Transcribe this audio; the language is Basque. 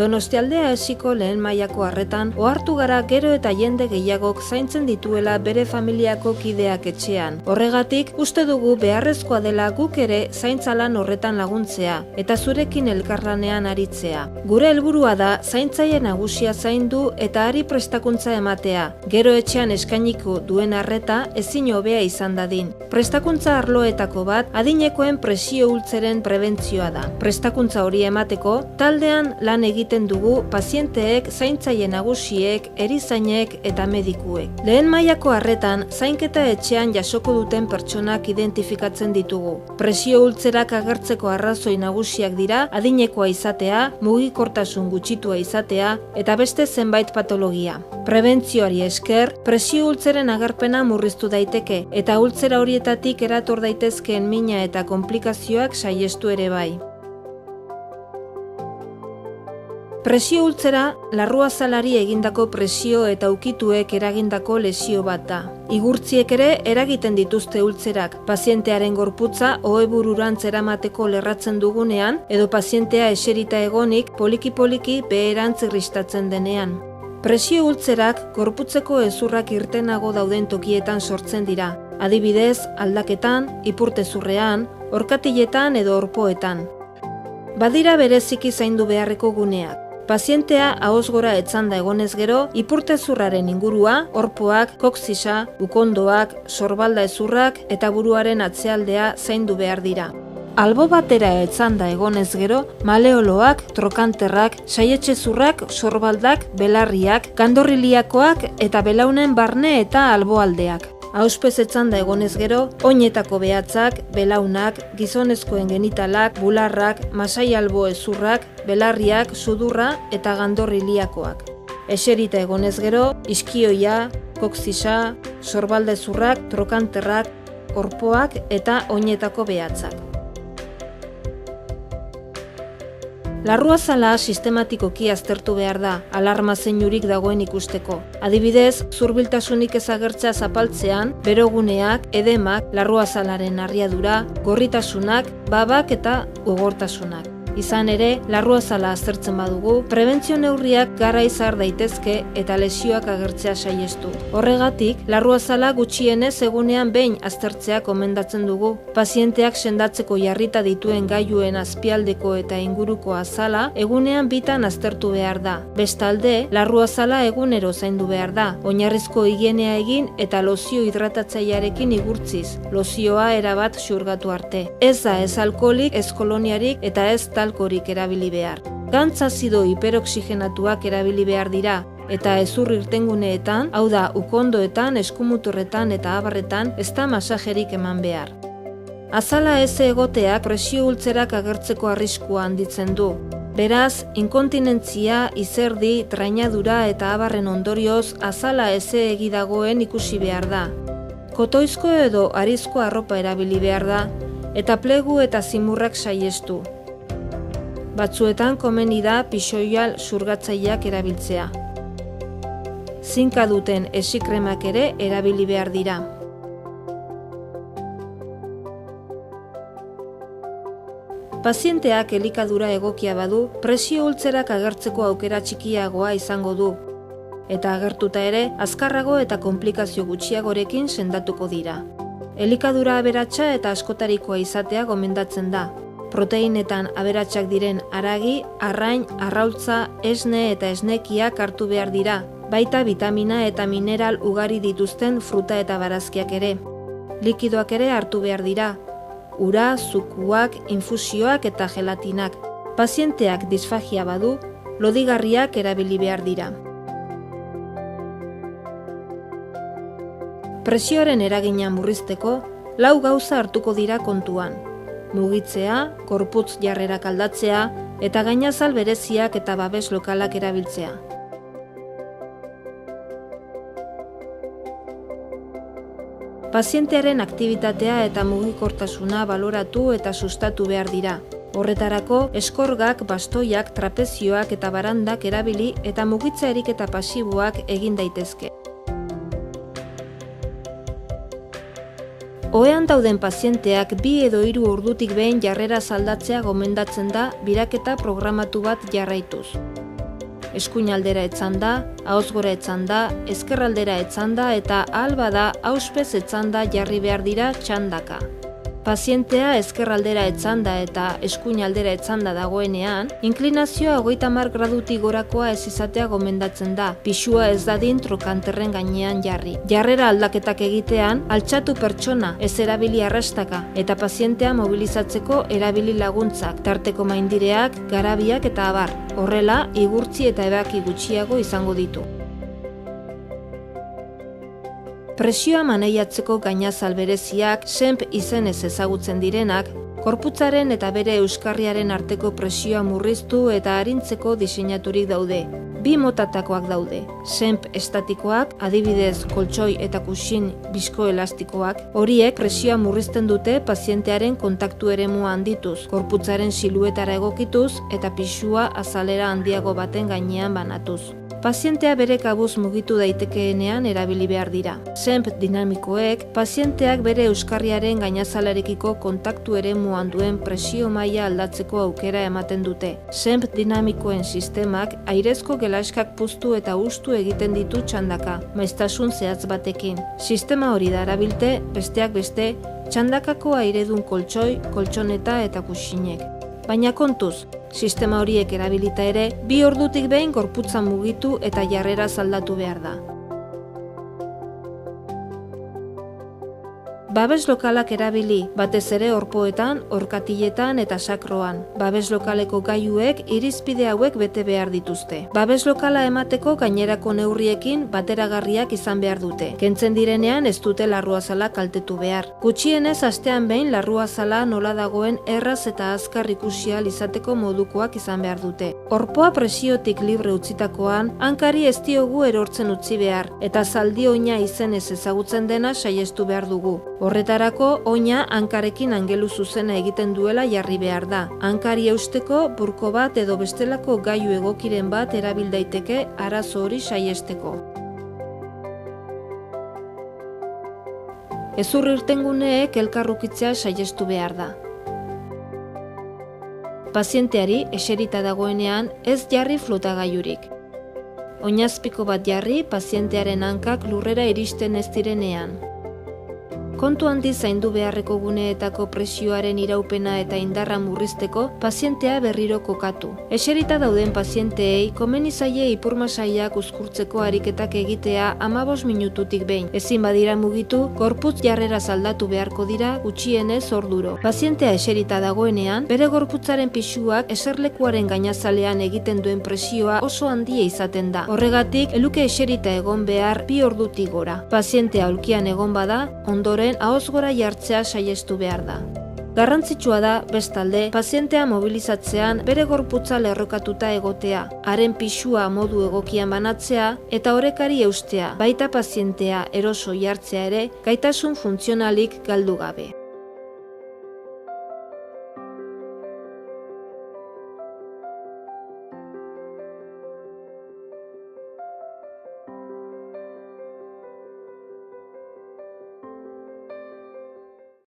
Donostialdea esiko lehen mailako arretan ohartu gara gero eta jende gehiagok zaintzen dituela bere familiako kideak etxean. Horregatik, uste dugu beharrezkoa dela guk ere zaintza lan horretan laguntzea eta zurekin elkarlanean aritzea. Gure helburua da zaintzaile nagusia zaindu eta hari prestakuntza ematea, gero etxean eskainiko duen arreta ezin hobea izan dadin. Prestakuntza arloetako bat adinekoen presio ultzeren prebentzioa da. Prestakuntza hori emateko, taldean lan egiten dugu pazienteek, zaintzaile nagusiek, erizainek eta medikuek. Lehen mailako arretan, zainketa etxean jasoko duten pertsonak identifikatzen ditugu. Presio ultzerak agertzeko arrazoi nagusiak dira adinekoa izatea, mugikortasun gutxitua izatea eta beste zenbait patologia. Prebentzioari esker, presio ultzeren agerpena murriztu daiteke eta ultzera horietatik erator daitezkeen mina eta konplikazioak saihestu ere bai. Presio ultzera, larruazalari egindako presio eta ukituek eragindako lesio bat da. Igurtziek ere eragiten dituzte ultzerak, pazientearen gorputza ohebururantz eramateko lerratzen dugunean edo pazientea eserita egonik poliki-poliki beherantz irristatzen denean. Presio ultzerak gorputzeko hezurrak irtenago dauden tokietan sortzen dira. Adibidez, aldaketan, ipurtezurrean, orkatiletan edo orpoetan. Badira bereziki zaindu beharreko guneak. Pazientea ahoz gora etzanda egonez gero, ipurtezurraren ingurua, orpoak, koxisa, ukondoak, sorbalda hezurrak eta buruaren atzealdea zaindu behar dira. Albo batera etzanda egonez gero, maleoloak, trokanterrak, saietxezurrak, sorbaldak, belarriak, gandorriliakoak eta belaunen barne eta alboaldeak. Auspez etzanda egonez gero, oinetako behatzak, belaunak, gizonezkoen genitalak, bularrak, masai albo hezurrak, belarriak, sudurra eta gandorriliakoak. Eserita egonez gero, iskioia, koxisa, sorbaldezurrak, trokanterrak, orpoak eta oinetako behatzak. Larruazala sistematikoki aztertu behar da, alarma zeinurik dagoen ikusteko. Adibidez, zurbiltasunik ezagertzea zapaltzean, beroguneak, edemak, larruazalaren harriadura, gorritasunak, babak eta gogortasunak. Izan ere, larruazala aztertzen badugu, prebentzio neurriak garaiz har daitezke eta lesioak agertzea saihestu. Horregatik, larruazala gutxienez egunean behin aztertzea gomendatzen dugu. Pazienteak sendatzeko jarrita dituen gailuen azpialdeko eta inguruko azala egunean bitan aztertu behar da. Bestalde, larruazala egunero zaindu behar da. Oinarrizko higienea egin eta lozio hidratatzailearekin igurtziz. Lozioa erabat xurgatu arte. Ez da ez alkoholik, ez koloniarik eta ez talkorik erabili behar. Gantz azido hiperoxigenatuak erabili behar dira, eta hezur irtenguneetan, hau da ukondoetan, eskumuturretan eta abarretan ez da masajerik eman behar. Azala ez egoteak presio ultzerak agertzeko arriskua handitzen du. Beraz, inkontinentzia, izerdi, trainadura eta abarren ondorioz azala eze dagoen ikusi behar da. Kotoizko edo harizko arropa erabili behar da, eta plegu eta zimurrak saihestu. Batzuetan komeni da pixoial xurgatzaileak erabiltzea. Zinka duten esikremak ere erabili behar dira. Pazienteak elikadura egokia badu, presio ultzerak agertzeko aukera txikiagoa izango du. Eta agertuta ere, azkarrago eta konplikazio gutxiagorekin sendatuko dira. Elikadura aberatsa eta askotarikoa izatea gomendatzen da. Proteinetan aberatsak diren haragi, arrain, arraultza, esne eta esnekiak hartu behar dira, baita vitamina eta mineral ugari dituzten fruta eta barazkiak ere. Likidoak ere hartu behar dira, ura, zukuak, infusioak eta gelatinak. Pazienteak disfagia badu, lodigarriak erabili behar dira. Presioaren eragina murrizteko, 4 gauza hartuko dira kontuan. Mugitzea, gorputz jarrerak aldatzea eta gainazal bereziak eta babes lokalak erabiltzea. Pazientearen aktibitatea eta mugikortasuna baloratu eta sustatu behar dira. Horretarako, eskorgak, bastoiak, trapezioak eta barandak erabili eta mugitza eriketa pasiboak egin daitezke. Ohean dauden pazienteak 2 edo 3 ordutik behin jarrera aldatzea gomendatzen da biraketa programatu bat jarraituz. eskuin aldera etzanda, ahoz gora etzanda, ezkerraldera etzanda eta ahal bada auspez etzanda jarri behar dira txandaka. Pazientea ezkerraldera etzanda eta eskuin aldera etzanda dagoenean, inklinazioa 30 gradutik gorakoa ez izatea gomendatzen da, pisua ez dadin trokanterren gainean jarri. Jarrera aldaketak egitean, altxatu pertsona ez erabili arrastaka eta pazientea mobilizatzeko erabili laguntzak, tarteko maindireak, garabiak eta abar. Horrela, igurtzi eta ebaki gutxiago izango ditu. Presioa maneiatzeko gainazal bereziak, SENP izenez ezagutzen direnak, gorputzaren eta bere euskarriaren arteko presioa murriztu eta arintzeko diseinaturik daude. 2 motatakoak daude, SENP estatikoak, adibidez koltsoi eta kuxin biskoelastikoak, horiek presioa murrizten dute pazientearen kontaktu eremua handituz, gorputzaren siluetara egokituz eta pisua azalera handiago baten gainean banatuz. Pazientea bere kabuz mugitu daitekeenean erabili behar dira. SENP dinamikoek, pazienteak bere euskarriaren gainazalarekiko kontaktu eremuan duen presio maila aldatzeko aukera ematen dute. SENP dinamikoen sistemak airezko gelaskak puztu eta hustu egiten ditu txandaka, maiztasun zehatz batekin. Sistema hori da erabilte, besteak beste, txandakako airedun koltsoi, koltsoneta eta kuxinek. Baina kontuz, sistema horiek erabilita ere, 2 ordutik behin gorputza mugitu eta jarrera aldatu behar da. Babes lokalak erabili, batez ere orpoetan, orkatiletan eta sakroan. Babes lokaleko gailuek irizpide hauek bete behar dituzte. Babes lokala emateko gainerako neurriekin bateragarriak izan behar dute. Kentzen direnean ez dute larruazala kaltetu behar. Gutxienez astean behin larruazala nola dagoen erraz eta azkar ikusi ahal izateko modukoak izan behar dute. Orpoa presiotik libre utzitakoan, hankari ez diogu erortzen utzi behar, eta zaldi oina izenez ezagutzen dena saihestu behar dugu. Horretarako, oina hankarekin angelu zuzena egiten duela jarri behar da. Hankari eusteko burko bat edo bestelako gailu egokiren bat erabil daiteke arazo hori saiesteko. Hezur irtenguneek elkarrukitzea saiestu behar da. Pazienteari eserita dagoenean ez jarri flotagailurik. Oinazpiko bat jarri pazientearen hankak lurrera iristen ez direnean. Kontu handi zaindu beharreko guneetako presioaren iraupena eta indarra murrizteko pazientea berriro kokatu. Eserita dauden pazienteei komeni zaie ipurmasaiak uzkurtzeko ariketak egitea 15 minututik behin. Ezin badira mugitu, gorputz jarrera aldatu beharko dira gutxienez orduro. Pazientea eserita dagoenean, bere gorputzaren pisuak eserlekuaren gainazalean egiten duen presioa oso handia izaten da. Horregatik, eluke eserita egon behar 2 ordutik gora. Pazientea aulkian egon bada, ondoren ahoz gora jartzea saiestu behar da. Garrantzitsua da, bestalde, pazientea mobilizatzean bere gorputza lerrokatuta egotea, haren pisua modu egokian banatzea eta orekari eustea, baita pazientea eroso jartzea ere gaitasun funtzionalik galdu gabe.